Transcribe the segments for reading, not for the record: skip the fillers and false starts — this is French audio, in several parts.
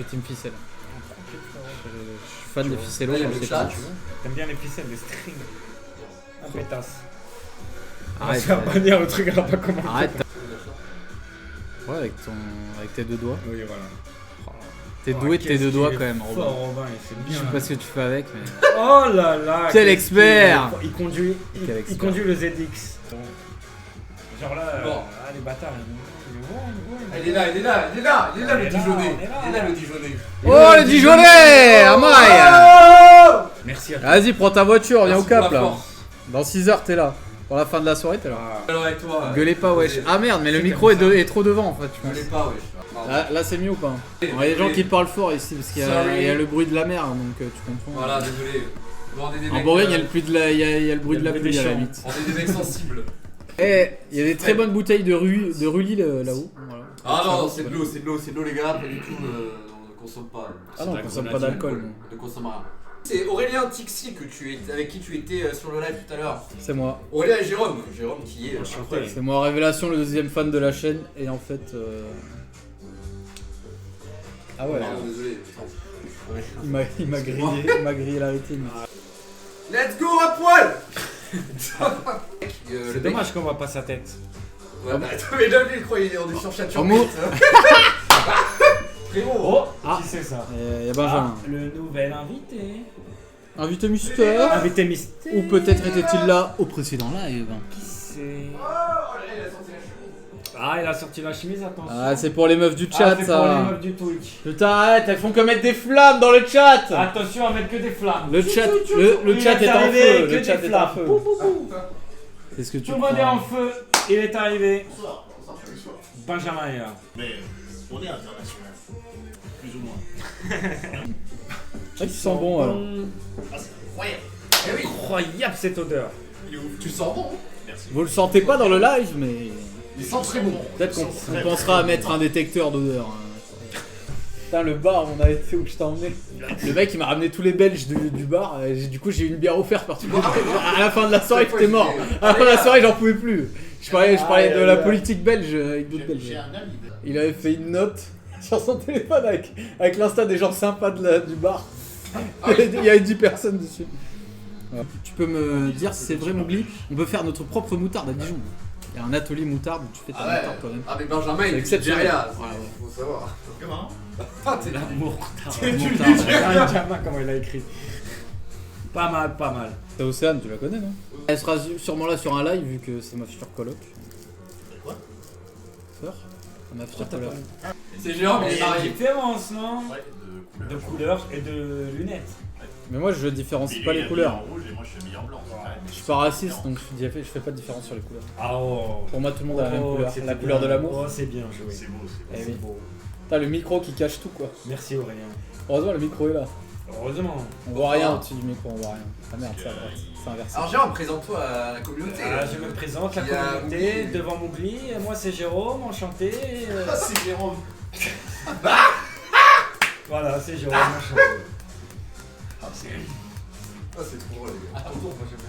suis team ficelle. Je suis fan des ficellos. T'aimes bien les ficelles, les strings. Un pétasse. Arrête. Tu vas pas dire le truc, elle va pas commenter. Arrête. Ouais, avec tes deux doigts. Oui, voilà. T'es doué de tes deux doigts quand même, Robin. Fort, Robin, c'est Je bien. sais pas ce que tu fais avec, mais. Oh là là. Quel expert. Il conduit le ZX. Genre là, Bon. les bâtards, Il est là, le Dijonais. Il est là, le Dijonais. Oh, le Dijonais Amaille. Merci à toi. Vas-y, prends ta voiture, viens au Merci pour cap la là. force. Dans 6 heures, t'es là. Pour la fin de la soirée, t'es là. Alors avec toi. Gueulez pas, wesh. Ah merde, mais le micro est trop devant en fait, je pense. Gueulez pas, wesh. Là c'est mieux ou pas? Il y a des gens qui parlent fort ici parce qu'il y a le bruit de la mer, donc tu comprends. Voilà, désolé. Bon, on est des En mecs, Bourgogne, il y a le bruit de la pluie à la limite. on est des mecs sensibles. Eh, il y a des très bonnes bouteilles de Rully là-haut. Voilà. Ah non, c'est de l'eau les gars, pas du tout, on ne consomme pas. Ah non, on consomme pas d'alcool. On ne consomme rien. C'est Aurélien Tixi avec qui tu étais sur le live tout à l'heure. C'est moi. Aurélien et Jérôme qui est incroyable. C'est moi, Révélation, le deuxième fan de la chaîne. Et en fait. Ah ouais, Pardon, désolé. il m'a grillé la rétine. Let's go à poil. C'est dommage qu'on voit pas sa tête. Ouais, bah attends, mais là lui il croit qu'il est sur chat En mots. Frérot. Oh, Ah. qui c'est ça? Il y a Benjamin. Le nouvel invité. Invité mystère. Invité mystère. Ou peut-être était-il là au précédent live. Qui c'est? Oh, il a sorti la chemise. Ah, il a sorti la chemise, attention. Ah, c'est pour les meufs du chat c'est ça. pour les meufs du Twitch. Putain, arrête, elles font que mettre des flammes dans le chat. Attention à mettre que des flammes. Le chat, le Il chat est en arrivé feu. que Le des chat est en flammes. feu. Pou, pou, pou. C'est ce que tu Tout le monde est en prends. feu. Il est arrivé. Bonsoir. Benjamin est là. Mais on est international. Plus ou moins. Ah, tu sens bon alors. Ah, c'est incroyable. Eh oui. Incroyable cette odeur. Il est ouf. Tu sens bon. Merci. Vous le sentez pas dans le live, mais Il sent très bon. peut-être qu'on Très, pensera à très mettre bon. un détecteur d'odeur. Putain, le bar, on a été où je t'ai emmené. Le mec il m'a ramené tous les Belges du bar. Et du coup, j'ai eu une bière offerte par tous les Belges. À la fin de la soirée, j'étais mort. À la fin de la soirée, j'en pouvais plus. Je parlais de la politique belge avec d'autres J'ai Belges. un ami. Il avait fait une note sur son téléphone avec l'insta des gens sympas du bar. Il y avait 10 personnes dessus. Ouais. Tu peux me dire si c'est vrai, Mowgli? On peut faire notre propre moutarde à Dijon. Il y a un atelier moutarde où tu fais ta Ah ouais. moutarde toi-même. Ah mais Benjamin il C'est est du exceptionnel. Nigeria. Ouais, ouais. Faut savoir. Comment? Ah t'es L'amour. T'es du Moutarde. Nigeria. Benjamin, comment il a écrit. Pas mal, pas mal. C'est Océane, tu la connais, non? Elle sera sûrement là sur un live vu que c'est ma future coloc. Quoi? Sœur? Ma future T'as coloc. pas- C'est Jérôme, il Il est y a une marié. différence, non? Ouais, De couleurs et de lunettes. Mais moi je différencie pas les Il est couleurs. en rouge et moi je suis habillé en blanc. Je suis pas raciste donc je fais pas de différence sur les couleurs. Ah oh. Pour moi tout le monde a la même Oh, couleur. c'était La bien. couleur de l'amour. Oh, c'est bien joué. C'est beau, c'est beau. Eh C'est oui. beau. T'as le micro qui cache tout quoi. Merci Aurélien. Heureusement le micro est là. Heureusement. On voit rien au-dessus du micro, on voit rien. Ah merde, c'est inversé. Alors Jérôme, présente-toi à la communauté. Ah, je me présente la Il y a communauté Mowgli. devant Mowgli. Moi c'est Jérôme, enchanté. Ah c'est Jérôme. Voilà, c'est Jérôme, enchanté. Ah c'est trop drôle les gars. Attends, moi j'aime bien.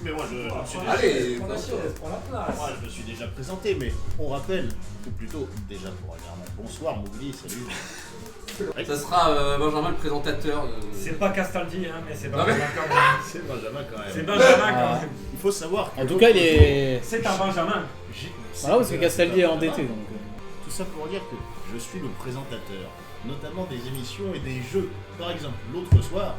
Mais moi je me suis déjà... Allez, Prends la chaise, prends la place. Moi je me suis déjà présenté, mais on rappelle, ou plutôt déjà pour regarder. Bonsoir Mowgli, salut. Ça sera Benjamin le présentateur. C'est pas Castaldi, hein, mais c'est Non, Benjamin quand même. C'est Benjamin quand C'est même. Benjamin Ah. quand même. Il faut savoir que En tout cas il est. C'est un Benjamin. Voilà parce que Castaldi est endetté donc. Tout ça pour dire que je suis le présentateur, notamment des émissions et des jeux. Par exemple, l'autre soir,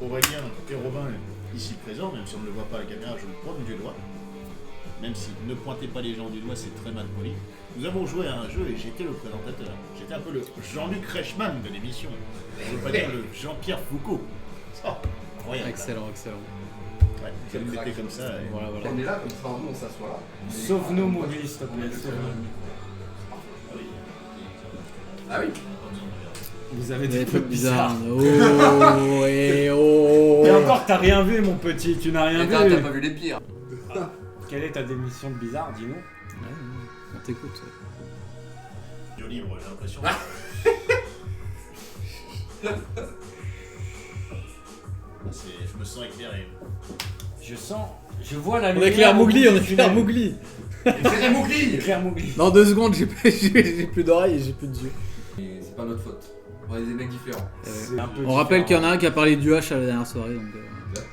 Aurélien et Robin, ici présents, même si on ne le voit pas à la caméra, je le pointe du doigt. Même si ne pointez pas les gens du doigt, c'est très mal poli. Nous avons joué à un jeu et j'étais le présentateur. J'étais un peu le Jean-Luc Reichmann de l'émission. Je veux pas dire le Jean-Pierre Foucault. Oh, incroyable. Excellent, excellent. Ouais, vous me mettez comme ça. Et... Voilà, voilà. On est là comme ça, nous on s'assoit là. Sauve-nous, Mowgli, s'il te plaît. sauve-nous. Ah oui. Vous avez Des des trucs trucs bizarres. bizarres. Oh et oh. Et encore, t'as rien vu, mon petit, tu n'as rien Et t'as vu. pas vu les pires. Quelle est ta démission de bizarre, dis-nous. Ouais, on t'écoute. Yo libre, j'ai l'impression. Je me sens éclairé. Je vois la On lumière. éclaire au bout Mowgli, du on éclaire tunnel. Mowgli. C'est Mowgli. Éclaire Mowgli. Dans 2 secondes j'ai plus d'oreilles et j'ai plus de yeux. C'est pas notre faute. On est des mecs différents. C'est un peu On rappelle qu'il y en différent. a un qui a parlé du H à la dernière soirée, donc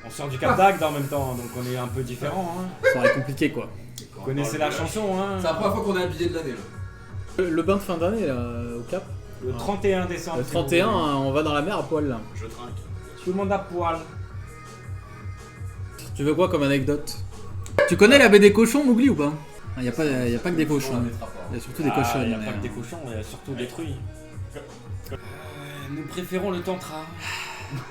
On sort du Cap d'Agde en même temps, donc on est un peu différent. Hein. ça aurait compliqué quoi. Vous connaissez la chanson, hein. C'est la première fois qu'on est habillé de l'année là. Le bain de fin d'année là, au Cap. Le 31 décembre. Le si vous 31, voulez. on va dans la mer à poil là. Je trinque. Tout le monde à poil. Tu veux quoi comme anecdote? Tu connais la baie des cochons, Mowgli ou pas? Il y a pas que des cochons. On la mettra pas. Il y a surtout des Ah, cochons. il n'y a pas que des cochons, il y a surtout des truies. Nous préférons le tantra,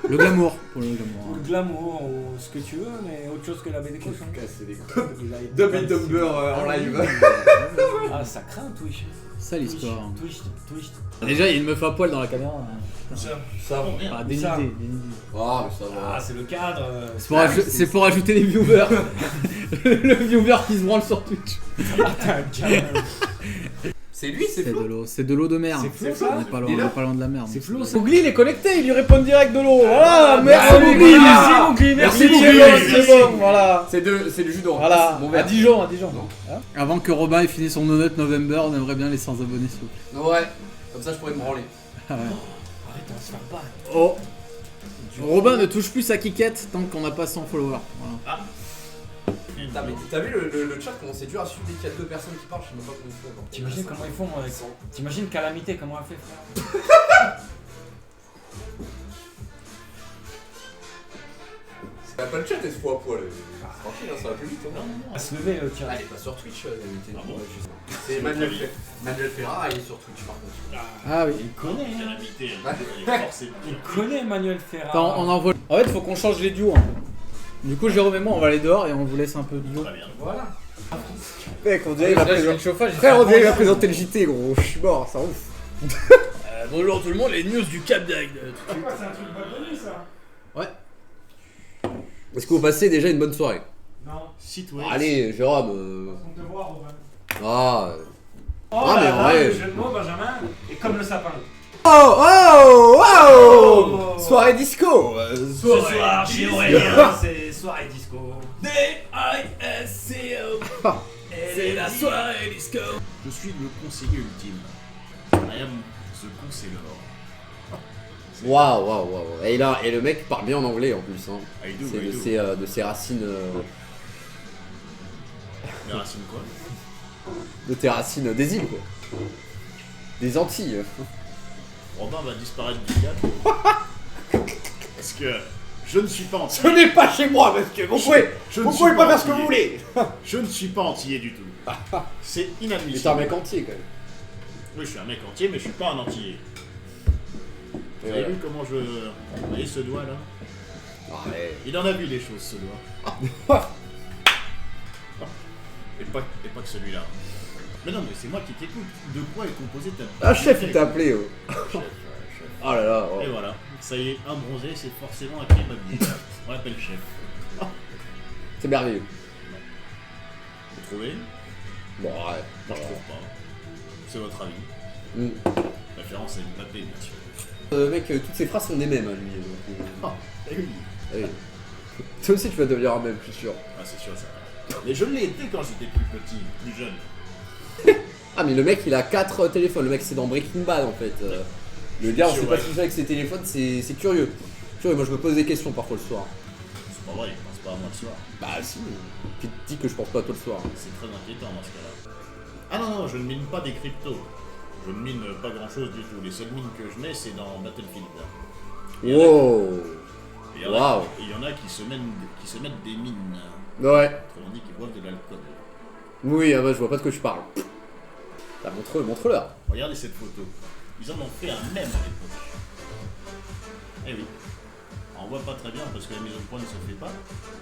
Le glamour. Pour le glamour. ou le glamour, ou ce que tu veux, mais autre chose que la baie des cochons. Casser les couilles. Il a été Dumb and cassé. Dumber en live. Ah, ça craint Twitch. Ça l'histoire. Twitch. Déjà, il y a une meuf à poil dans la caméra. Ça. Ça va. Oh, merde. Ah, dénudé, Ça. dénudé. Ah, mais ça Ah, va. c'est le cadre. C'est pour ajouter les viewers. Le viewer qui se branle sur Twitch. C'est lui, c'est Flo. C'est de l'eau de mer. C'est Flo, ça On est pas loin, Il est là on est pas loin de la mer. C'est donc. Flo, ça. Mowgli, il est connecté, il lui répond direct de l'eau. Voilà, merci bah, Mowgli. voilà. Mowgli, Merci, merci Mowgli. c'est bon, voilà. C'est du jus d'orange. Voilà, Bon à verre. Dijon. Non. Hein. Avant que Robin ait fini son donut November, on aimerait bien les 100 abonnés s'il vous plaît. Ouais. Comme ça, je pourrais me branler. Ah ouais. Arrête, on va se faire battre. Oh, Robin ne touche plus sa kikette tant qu'on n'a pas 100 followers. Voilà. Putain, mais t'as vu le chat, comment c'est dur à suivre dès qu'il y a deux personnes qui parlent, je sais même pas comment ils font. encore. T'imagines comment ils font avec ça? T'imagines Calamité, comment elle fait, frère? Pas le chat, elle se fout à poil. Tranquille, hein, ça va plus vite. Hein. À se lever, le tien. Ah, elle est pas sur Twitch, Calamité. Ah bon C'est Manuel Ferrara, il est sur Twitch par contre. Ah oui. Il connaît, hein. Calamité, Ouais. elle est forcément. Il connaît Manuel Ferrara. Attends, on envoie. En fait, faut qu'on change les duos. Hein. Du coup, Jérôme et moi, on va aller dehors et on vous laisse un peu de duo. Très bien. Voilà. Mec, on dirait il va Là, je mets le présenter. chauffage. Frère, on dirait il va présenter le JT, gros. Je suis mort, ça ouf. Bonjour tout le monde, les news du Cap d'Agde. C'est quoi, c'est un truc boîte de nuit, ça? Est-ce que vous passez déjà une bonne soirée? Non. Citoyen. Allez, Jérôme. On te voit, Robin. Ah. Oh Ah, mais là là, ouais. le jeu de mots, Benjamin, et comme le sapin. Oh Soirée disco. Ce soir, chez Aurélien, c'est soirée disco. D-I-S-C-O. C'est la soirée disco. Je suis le conseiller ultime. I am the counselor. Waouh. Et le mec parle bien en anglais en plus. Hein. I do, C'est I de ses racines. Mais racine quoi? De tes racines des îles, quoi. Des Antilles. Robin va disparaître du Cap. Parce que je ne suis pas Ce antillais. n'est pas chez moi, monsieur. Vous pouvez ne suis pas faire ce que vous antillais. voulez. Je ne suis pas antillais du tout. C'est Mais inadmissible. t'es un mec entier, quand même. Oui, je suis un mec entier, mais je suis pas un antillais. Vous avez vu comment je. Vous voyez ce doigt là? Ouais. Il en a vu les choses, ce doigt. et pas que celui-là. Mais non, mais c'est moi qui t'écoute. De quoi est composé ta. Ah, chef, il t'a appelé. Oh. Chef, chef. Oh là là. oh. Et voilà, ça y est, un bronzé, c'est forcément un kebabier. On l'appelle chef. C'est merveilleux. Vous trouvez? Bon, ouais. Moi, je trouve pas. C'est votre avis. Mm. Référence à Mbappé, bien sûr. Mec, toutes ses phrases sont des mêmes, hein, lui. Donc, Ah, et oui. ah oui. Toi aussi, tu vas devenir un mème, je suis sûr. Ah, c'est sûr, ça. Mais je l'ai été quand j'étais plus petit, plus jeune. Ah, mais le mec, il a 4 téléphones. Le mec, c'est dans Breaking Bad, en fait. Le gars, on sûr, sait pas ouais. ce qu'il fait avec ses téléphones, c'est curieux. Curieux, moi, je me pose des questions parfois le soir. C'est pas vrai, il pense pas à moi le soir. Bah, si. Qui te dit que je pense pas à toi le soir? C'est très inquiétant dans ce cas-là. Ah non, je ne mine pas des cryptos. Je ne mine pas grand-chose du tout. Les seules mines que je mets, c'est dans Battlefield. Wow. Et il y en a- Waouh. et il y en a qui se mettent des mines. Ouais. Autrement dit, qui boivent de l'alcool. Oui, ah bah, je vois pas de quoi tu parles. Bah, montre-leur. Regardez cette photo. Ils en ont fait un mème à l'époque. Eh oui. Alors, on voit pas très bien parce que la mise au point ne se fait pas.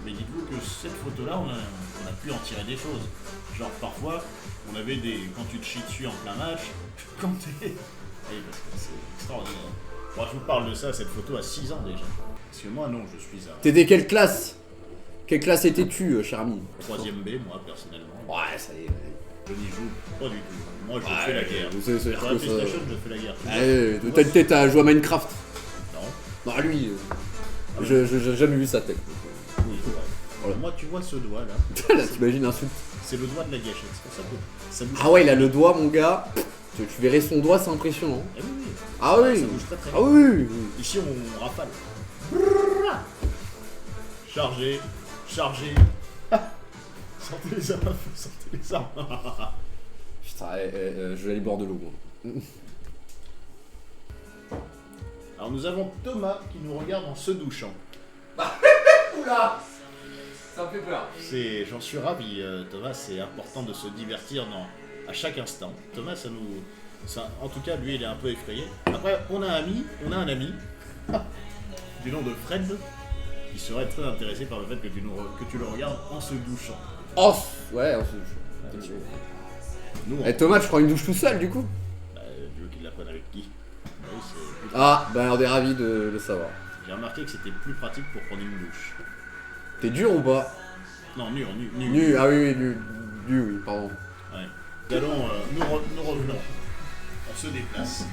Mais dites-vous que cette photo-là, on a pu en tirer des choses. Genre parfois, on avait des. Quand tu te chies dessus en plein match, quand t'es. Eh, parce que c'est extraordinaire. Moi, je vous parle de ça, cette photo à 6 ans déjà. Parce que moi, non, je suis à T'étais quelle classe? Quelle classe étais-tu, cher ami? 3ème B, moi, personnellement. Ouais, ça y est. Je n'y joue pas du tout. Moi, je fais la guerre. C'est Sur la que ça. PlayStation, je fais la guerre. Allez, t'as une tête à jouer à Minecraft. Non. Non, lui, j'ai jamais vu sa tête. Oui, c'est vrai. Voilà. Moi, tu vois ce doigt là, Là, t'imagines un truc. c'est le doigt de la gâchette. C'est pour ça que ça bouge. Ah ouais, il a le doigt, mon gars. Tu verrais son doigt, c'est impressionnant. Eh oui, Ah Ça oui. bouge très très Ah vite. oui. Ici, on rafale. Chargez, chargez. Sortez les armes, sortez les armes. Putain, je vais aller boire de l'eau. moi. Alors nous avons Thomas qui nous regarde en se douchant. Oula, ça me fait peur. J'en suis ravi, Thomas. C'est important de se divertir à chaque instant. Thomas, en tout cas, lui, il est un peu effrayé. Après, on a un ami du nom de Fred qui serait très intéressé par le fait que tu le regardes en se douchant. Oh, ouais, on se douche. Nous, Eh Thomas, je prends une douche tout seul du coup. tu veux qu'il l'apprenne avec qui? Oui, c'est- Ah, bah on est ravis de le savoir. J'ai remarqué que c'était plus pratique pour prendre une douche. T'es dur ou pas? Non, nu. Nu, ah oui, nu, oui, pardon. Ouais. Nous allons, nous revenons. On se déplace.